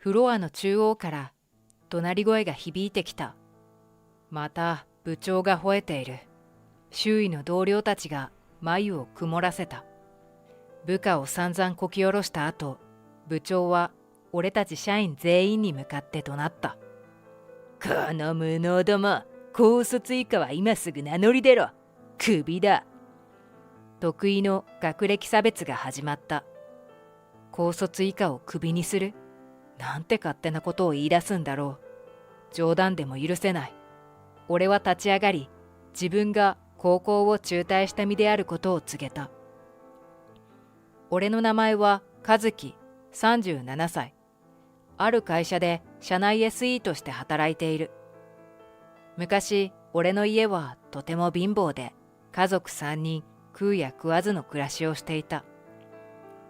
フロアの中央から怒鳴り声が響いてきた。また部長が吠えている。周囲の同僚たちが眉を曇らせた。部下を散々こき下ろした後、部長は俺たち社員全員に向かって怒鳴った。この無能ども、高卒以下は今すぐ名乗り出ろ。クビだ。得意の学歴差別が始まった。高卒以下をクビにする？なんて勝手なことを言い出すんだろう。冗談でも許せない。俺は立ち上がり、自分が高校を中退した身であることを告げた。俺の名前は和樹、37歳。ある会社で社内 SE として働いている。昔、俺の家はとても貧乏で、家族3人食うや食わずの暮らしをしていた。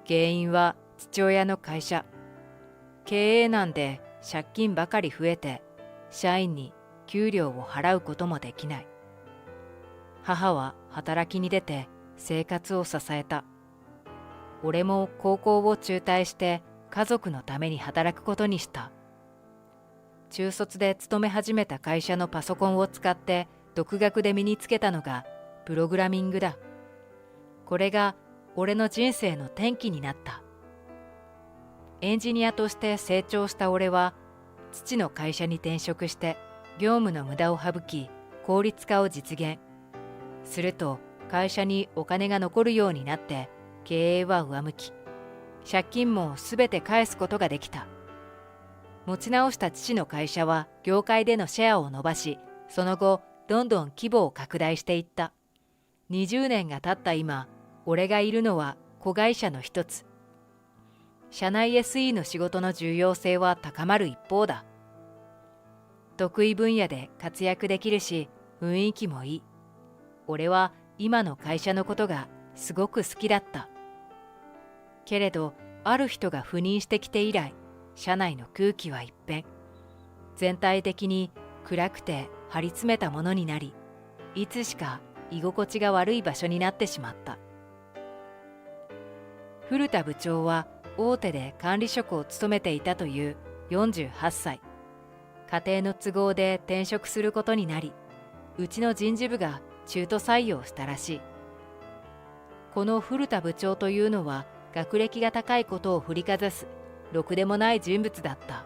原因は父親の会社。経営難で借金ばかり増えて、社員に給料を払うこともできない。母は働きに出て生活を支えた。俺も高校を中退して家族のために働くことにした。中卒で勤め始めた会社のパソコンを使って独学で身につけたのがプログラミングだ。これが俺の人生の転機になった。エンジニアとして成長した俺は、父の会社に転職して業務の無駄を省き、効率化を実現。すると会社にお金が残るようになって経営は上向き、借金もすべて返すことができた。持ち直した父の会社は業界でのシェアを伸ばし、その後どんどん規模を拡大していった。20年が経った今、俺がいるのは子会社の一つ。社内 SE の仕事の重要性は高まる一方だ。得意分野で活躍できるし、雰囲気もいい。俺は今の会社のことがすごく好きだった。けれど、ある人が赴任してきて以来、社内の空気は一変。全体的に暗くて張り詰めたものになり、いつしか居心地が悪い場所になってしまった。古田部長は大手で管理職を務めていたという48歳。家庭の都合で転職することになり、うちの人事部が中途採用したらしい。この古田部長というのは学歴が高いことを振りかざすろくでもない人物だった。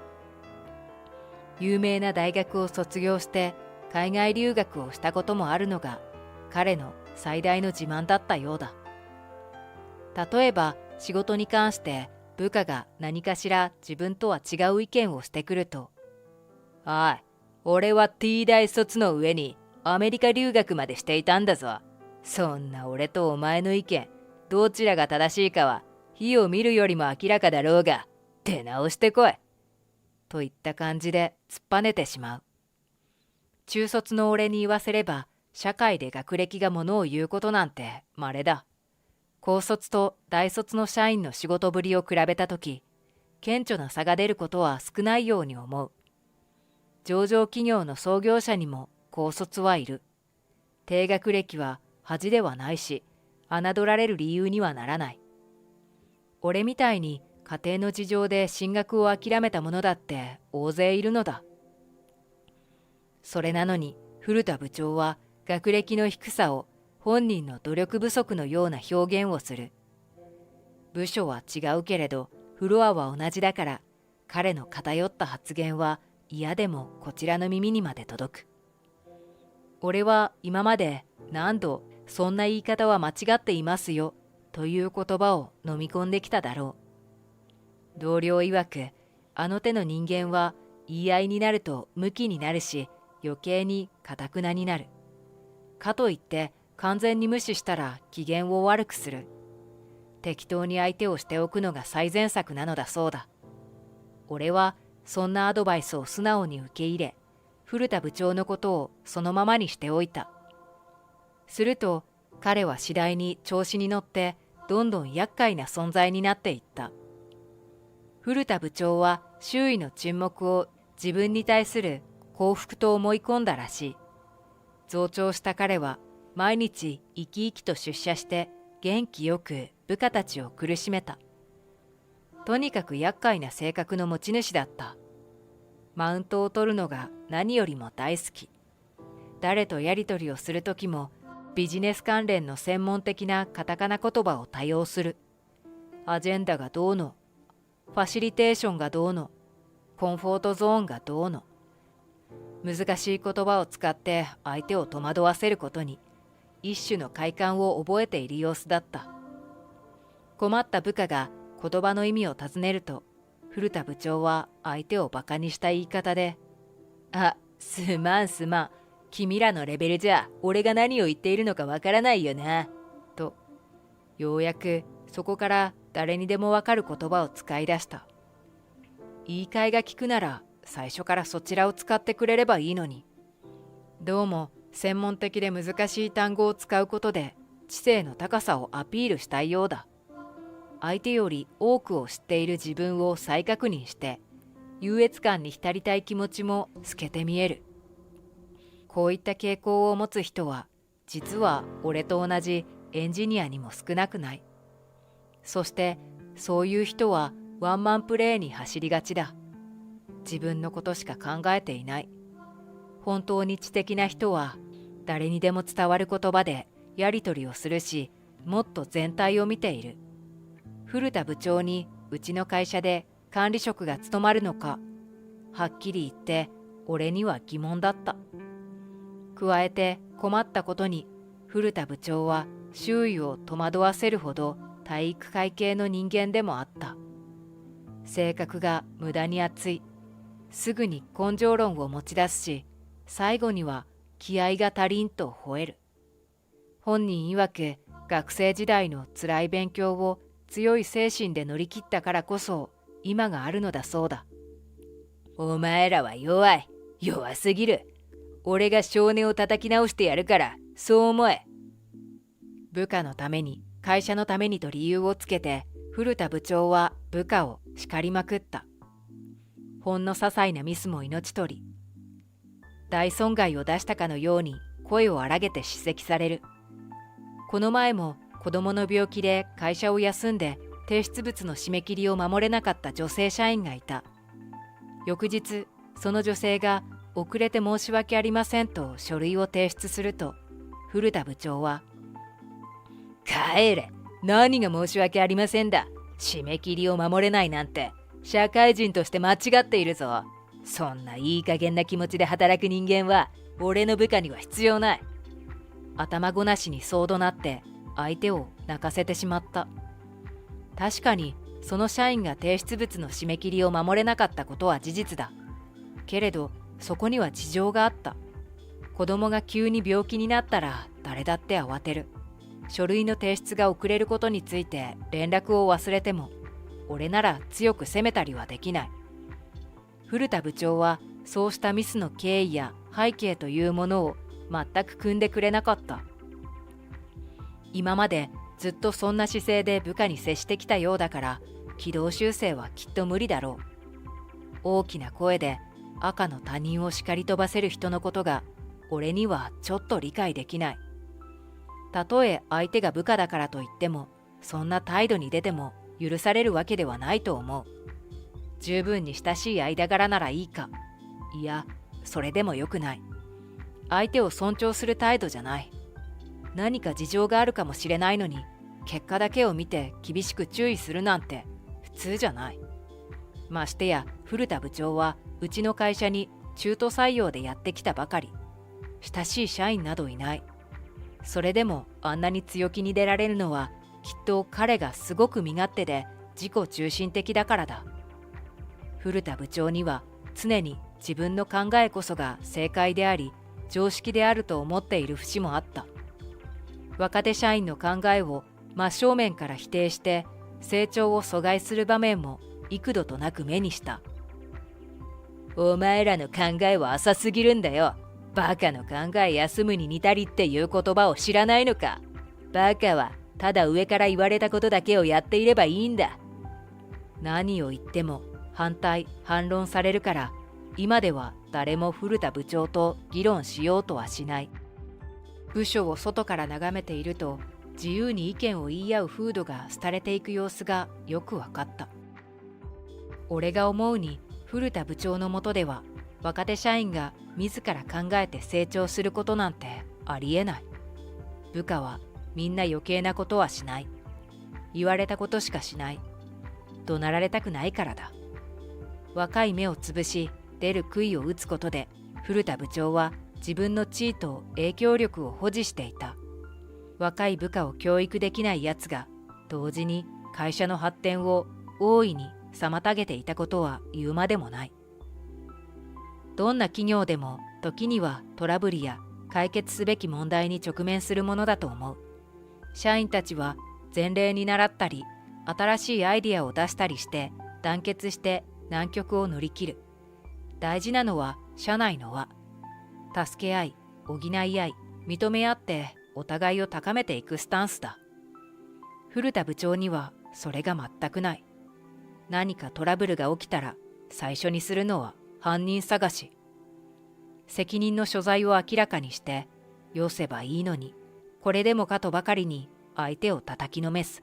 有名な大学を卒業して海外留学をしたこともあるのが彼の最大の自慢だったようだ。例えば仕事に関して部下が何かしら自分とは違う意見をしてくると、おい、俺は T 大卒の上にアメリカ留学までしていたんだぞ。そんな俺とお前の意見、どちらが正しいかは火を見るよりも明らかだろうが、出直してこい。といった感じで突っぱねてしまう。中卒の俺に言わせれば、社会で学歴がものを言うことなんて稀だ。高卒と大卒の社員の仕事ぶりを比べたとき、顕著な差が出ることは少ないように思う。上場企業の創業者にも高卒はいる。低学歴は恥ではないし、侮られる理由にはならない。俺みたいに家庭の事情で進学を諦めた者だって大勢いるのだ。それなのに古田部長は学歴の低さを本人の努力不足のような表現をする。部署は違うけれどフロアは同じだから、彼の偏った発言は嫌でもこちらの耳にまで届く。俺は今まで何度そんな言い方は間違っていますよという言葉を飲み込んできただろう。同僚曰く、あの手の人間は言い合いになるとムキになるし、余計に頑くなになる。かといって完全に無視したら機嫌を悪くする。適当に相手をしておくのが最善策なのだそうだ。俺はそんなアドバイスを素直に受け入れ、古田部長のことをそのままにしておいた。すると彼は次第に調子に乗ってどんどん厄介な存在になっていった。古田部長は周囲の沈黙を自分に対する幸福と思い込んだらしい。増長した彼は毎日生き生きと出社して元気よく部下たちを苦しめた。とにかく厄介な性格の持ち主だった。マウントを取るのが何よりも大好き。誰とやり取りをするときもビジネス関連の専門的なカタカナ言葉を多用する。アジェンダがどうの、ファシリテーションがどうの、コンフォートゾーンがどうの。難しい言葉を使って相手を戸惑わせることに一種の快感を覚えている様子だった。困った部下が言葉の意味を尋ねると、古田部長は相手をバカにした言い方で、すまんすまん。君らのレベルじゃ俺が何を言っているのかわからないよな。と、ようやくそこから誰にでもわかる言葉を使い出した。言い換えが効くなら最初からそちらを使ってくれればいいのに。どうも専門的で難しい単語を使うことで知性の高さをアピールしたいようだ。相手より多くを知っている自分を再確認して優越感に浸りたい気持ちも透けて見える。こういった傾向を持つ人は実は俺と同じエンジニアにも少なくない。そしてそういう人はワンマンプレーに走りがちだ。自分のことしか考えていない。本当に知的な人は誰にでも伝わる言葉でやり取りをするし、もっと全体を見ている。古田部長にうちの会社で管理職が務まるのか、はっきり言って俺には疑問だった。加えて困ったことに古田部長は周囲を戸惑わせるほど体育会系の人間でもあった。性格が無駄に熱い。すぐに根性論を持ち出すし、最後には気合が足りんと吠える。本人曰く学生時代の辛い勉強を強い精神で乗り切ったからこそ今があるのだそうだ。お前らは弱すぎる。俺が少年を叩き直してやるからそう思え。部下のために会社のためにと理由をつけて古田部長は部下を叱りまくった。ほんの些細なミスも命取り。大損害を出したかのように声を荒げて叱責される。この前も子供の病気で会社を休んで提出物の締め切りを守れなかった女性社員がいた。翌日、その女性が遅れて申し訳ありませんと書類を提出すると、古田部長は、帰れ、何が申し訳ありませんだ。締め切りを守れないなんて社会人として間違っているぞ。そんないい加減な気持ちで働く人間は俺の部下には必要ない。頭ごなしにそう怒鳴って相手を泣かせてしまった。確かにその社員が提出物の締め切りを守れなかったことは事実だ。けれどそこには事情があった。子供が急に病気になったら誰だって慌てる。書類の提出が遅れることについて連絡を忘れても俺なら強く責めたりはできない。古田部長はそうしたミスの経緯や背景というものを全く汲んでくれなかった。今までずっとそんな姿勢で部下に接してきたようだから軌道修正はきっと無理だろう。大きな声で赤の他人を叱り飛ばせる人のことが俺にはちょっと理解できない。たとえ相手が部下だからといってもそんな態度に出ても許されるわけではないと思う。十分に親しい間柄ならいいか。いや、それでもよくない。相手を尊重する態度じゃない。何か事情があるかもしれないのに結果だけを見て厳しく注意するなんて普通じゃない。ましてや古田部長はうちの会社に中途採用でやってきたばかり。親しい社員などいない。それでもあんなに強気に出られるのはきっと彼がすごく身勝手で自己中心的だからだ。古田部長には常に自分の考えこそが正解であり常識であると思っている節もあった。若手社員の考えを真正面から否定して成長を阻害する場面も幾度となく目にした。お前らの考えは浅すぎるんだよ。バカの考え休むに似たりっていう言葉を知らないのか。バカはただ上から言われたことだけをやっていればいいんだ。何を言っても反対反論されるから今では誰も古田部長と議論しようとはしない。部署を外から眺めていると自由に意見を言い合う風土が廃れていく様子がよく分かった。俺が思うに古田部長の下では若手社員が自ら考えて成長することなんてありえない。部下はみんな余計なことはしない。言われたことしかしない。怒鳴られたくないからだ。若い芽を潰し出る杭を打つことで古田部長は自分の地位と影響力を保持していた。若い部下を教育できないやつが同時に会社の発展を大いに妨げていたことは言うまでもない。どんな企業でも時にはトラブルや解決すべき問題に直面するものだと思う。社員たちは前例に倣ったり新しいアイディアを出したりして団結して難局を乗り切る。大事なのは社内の輪。助け合い、補い合い、認め合ってお互いを高めていくスタンスだ。古田部長にはそれが全くない。何かトラブルが起きたら最初にするのは犯人探し。責任の所在を明らかにしてよせばいいのに、これでもかとばかりに相手を叩きのめす。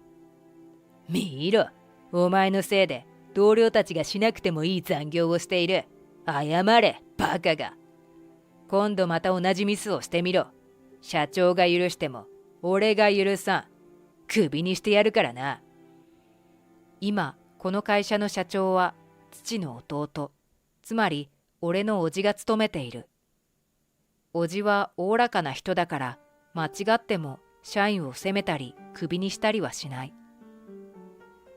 見ろ、お前のせいで同僚たちがしなくてもいい残業をしている。謝れ、バカが。今度また同じミスをしてみろ。社長が許しても俺が許さん。クビにしてやるからな。今この会社の社長は父の弟、つまり俺の叔父が務めている。叔父はおおらかな人だから間違っても社員を責めたりクビにしたりはしない。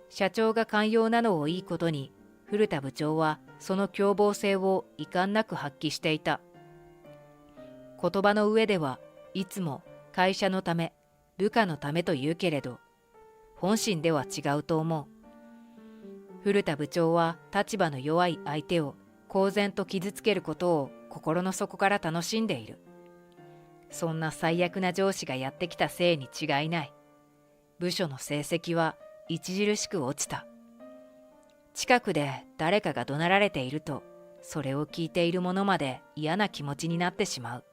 社長が寛容なのをいいことに古田部長はその凶暴性を遺憾なく発揮していた。言葉の上ではいつも会社のため、部下のためと言うけれど、本心では違うと思う。古田部長は立場の弱い相手を公然と傷つけることを心の底から楽しんでいる。そんな最悪な上司がやってきたせいに違いない。部署の成績は著しく落ちた。近くで誰かが怒鳴られていると、それを聞いている者まで嫌な気持ちになってしまう。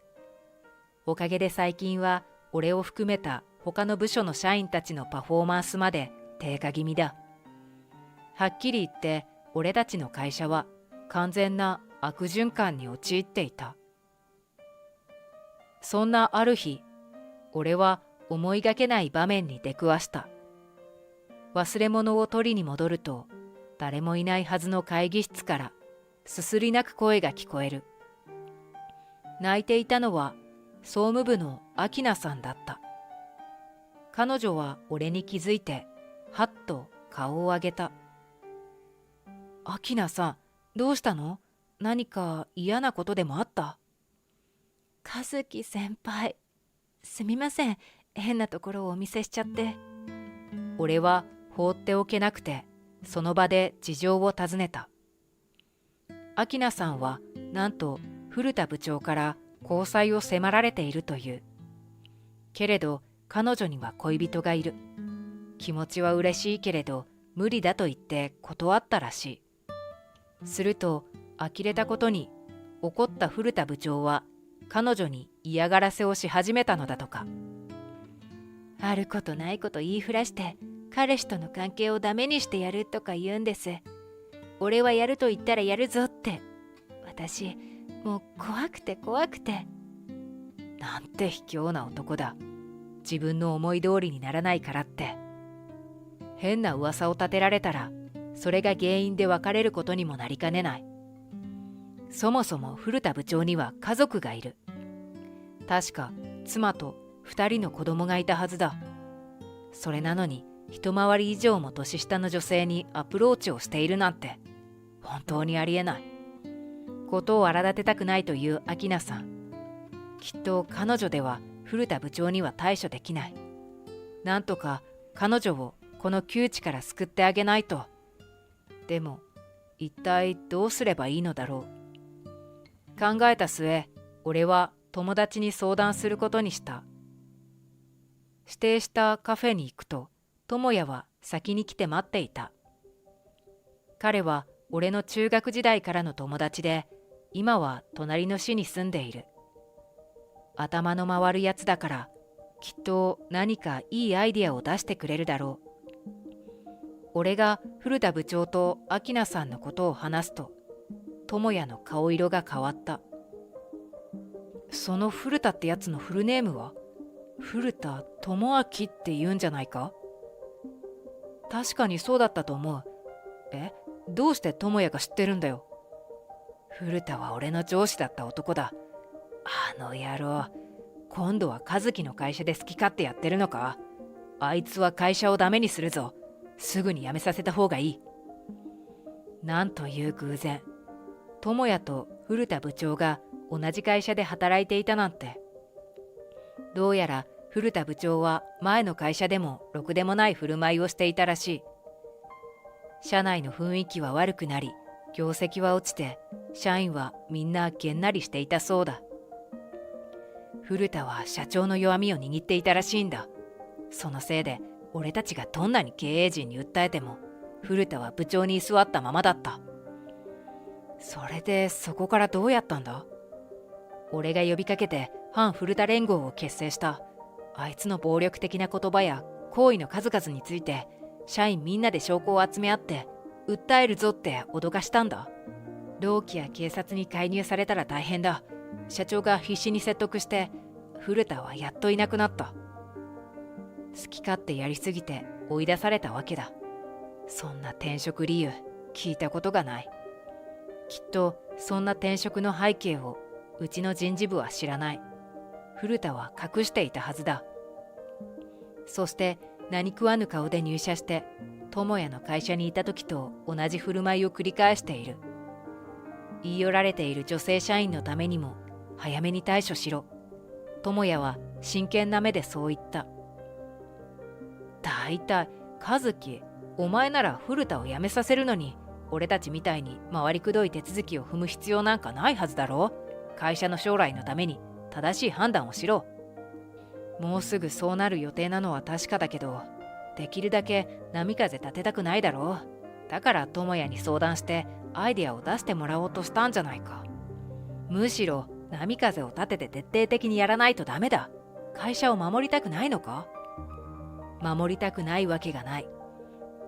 おかげで最近は俺を含めた他の部署の社員たちのパフォーマンスまで低下気味だ。はっきり言って俺たちの会社は完全な悪循環に陥っていた。そんなある日、俺は思いがけない場面に出くわした。忘れ物を取りに戻ると、誰もいないはずの会議室からすすり泣く声が聞こえる。泣いていたのは総務部の明菜さんだった。彼女は俺に気づいて、はっと顔を上げた。明菜さん、どうしたの？何か嫌なことでもあった？和樹先輩、すみません、変なところをお見せしちゃって。俺は放っておけなくて、その場で事情を尋ねた。明菜さんはなんと古田部長から交際を迫られているという。けれど彼女には恋人がいる。気持ちは嬉しいけれど無理だと言って断ったらしい。すると呆れたことに怒った古田部長は彼女に嫌がらせをし始めたのだとか。あることないこと言いふらして彼氏との関係をダメにしてやるとか言うんです。俺はやると言ったらやるぞって。私もう怖くて怖くて。なんて卑怯な男だ。自分の思い通りにならないからって変な噂を立てられたら、それが原因で別れることにもなりかねない。そもそも古田部長には家族がいる。確か妻と2人の子供がいたはずだ。それなのに一回り以上も年下の女性にアプローチをしているなんて本当にありえない。ことを荒立てたくないという明菜さん。きっと彼女では古田部長には対処できない。なんとか彼女をこの窮地から救ってあげないと。でも一体どうすればいいのだろう。考えた末、俺は友達に相談することにした。指定したカフェに行くと、智也は先に来て待っていた。彼は俺の中学時代からの友達で、今は隣の市に住んでいる。頭の回るやつだから、きっと何かいいアイディアを出してくれるだろう。俺が古田部長と明菜さんのことを話すと、智也の顔色が変わった。その古田ってやつのフルネームは古田智明って言うんじゃないか？確かにそうだったと思う。どうして智也が知ってるんだよ？古田は俺の上司だった男だ。あの野郎、今度は和樹の会社で好き勝手やってるのか？あいつは会社をダメにするぞ。すぐに辞めさせた方がいい。なんという偶然。智也と古田部長が同じ会社で働いていたなんて。どうやら古田部長は前の会社でもろくでもない振る舞いをしていたらしい。社内の雰囲気は悪くなり、業績は落ちて、社員はみんなげんなりしていたそうだ。古田は社長の弱みを握っていたらしいんだ。そのせいで俺たちがどんなに経営陣に訴えても、古田は部長に居座ったままだった。それでそこからどうやったんだ？俺が呼びかけて反古田連合を結成した。あいつの暴力的な言葉や行為の数々について、社員みんなで証拠を集め合って訴えるぞって脅かしたんだ。同期や警察に介入されたら大変だ。社長が必死に説得して、古田はやっといなくなった。好き勝手やりすぎて追い出されたわけだ。そんな転職理由聞いたことがない。きっとそんな転職の背景をうちの人事部は知らない。古田は隠していたはずだ。そして何食わぬ顔で入社して、智也の会社にいた時と同じ振る舞いを繰り返している。言い寄られている女性社員のためにも早めに対処しろ。智也は真剣な目でそう言った。だいたい和樹、お前なら古田を辞めさせるのに、俺たちみたいに回りくどい手続きを踏む必要なんかないはずだろう。会社の将来のために正しい判断をしろ。もうすぐそうなる予定なのは確かだけど、できるだけ波風立てたくないだろう。だから智也に相談してアイデアを出してもらおうとしたんじゃないか。むしろ波風を立てて徹底的にやらないとダメだ。会社を守りたくないのか？守りたくないわけがない。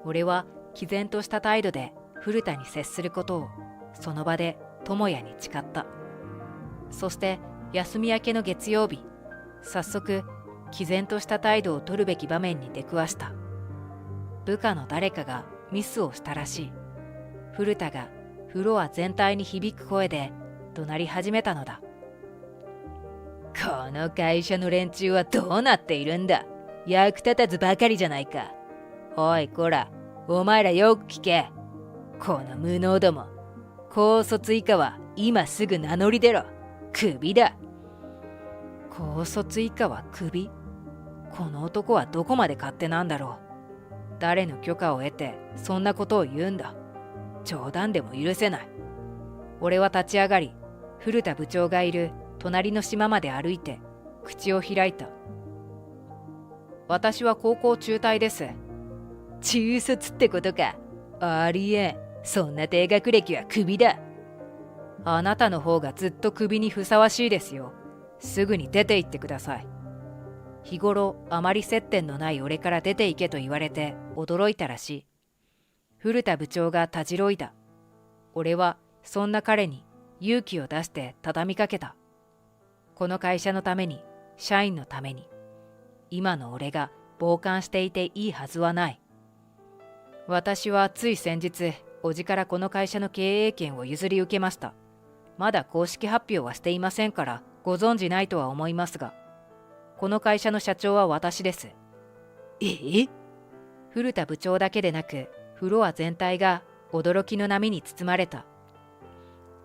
俺は毅然とした態度で古田に接することをその場で智也に誓った。そして休み明けの月曜日、早速毅然とした態度を取るべき場面に出くわした。部下の誰かがミスをしたらしい。古田がフロア全体に響く声で怒鳴り始めたのだ。この会社の連中はどうなっているんだ。役立たずばかりじゃないか。おいこら、お前らよく聞け。この無能ども、高卒以下は今すぐ名乗り出ろ。クビだ。高卒以下はクビ？この男はどこまで勝手なんだろう。誰の許可を得てそんなことを言うんだ。冗談でも許せない。俺は立ち上がり、古田部長がいる隣の島まで歩いて口を開いた。私は高校中退です。中卒ってことか。ありえん。そんな低学歴はクビだ。あなたの方がずっとクビにふさわしいですよ。すぐに出て行ってください。日頃あまり接点のない俺から出て行けと言われて驚いたらしい。古田部長がたじろいだ。俺はそんな彼に勇気を出して畳みかけた。この会社のために、社員のために、今の俺が傍観していていいはずはない。私はつい先日、叔父からこの会社の経営権を譲り受けました。まだ公式発表はしていませんからご存じないとは思いますが、この会社の社長は私です。古田部長だけでなく、フロア全体が驚きの波に包まれた。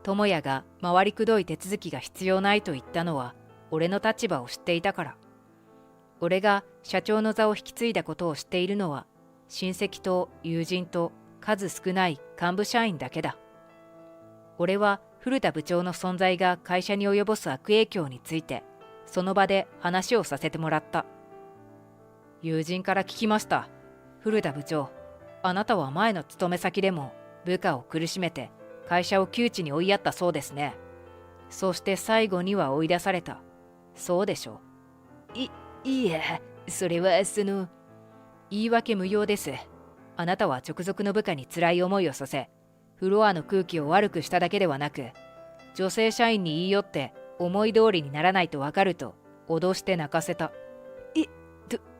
智也が回りくどい手続きが必要ないと言ったのは、俺の立場を知っていたから。俺が社長の座を引き継いだことを知っているのは、親戚と友人と数少ない幹部社員だけだ。俺は古田部長の存在が会社に及ぼす悪影響について、その場で話をさせてもらった。友人から聞きました。古田部長、あなたは前の勤め先でも部下を苦しめて会社を窮地に追いやったそうですね。そして最後には追い出された。そうでしょう。いや、それは言い訳無用です。あなたは直属の部下に辛い思いをさせ、フロアの空気を悪くしただけではなく、女性社員に言い寄って思い通りにならないとわかると脅して泣かせた。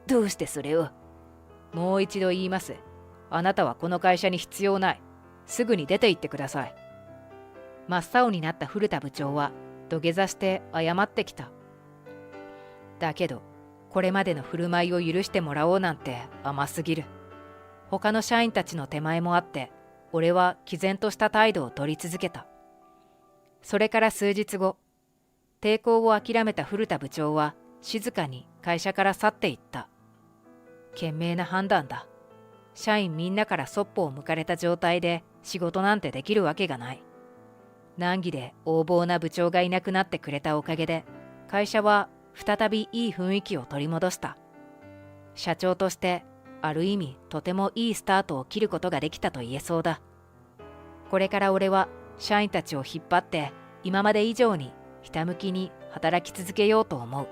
どうしてそれを？もう一度言います。あなたはこの会社に必要ない。すぐに出て行ってください。真っ青になった古田部長は土下座して謝ってきた。だけど、これまでの振る舞いを許してもらおうなんて甘すぎる。他の社員たちの手前もあって、俺は毅然とした態度を取り続けた。それから数日後、抵抗を諦めた古田部長は静かに会社から去っていった。賢明な判断だ。社員みんなからそっぽを向かれた状態で仕事なんてできるわけがない。難儀で横暴な部長がいなくなってくれたおかげで、会社は再びいい雰囲気を取り戻した。社長としてある意味とてもいいスタートを切ることができたと言えそうだ。これから俺は社員たちを引っ張って今まで以上にひたむきに働き続けようと思う。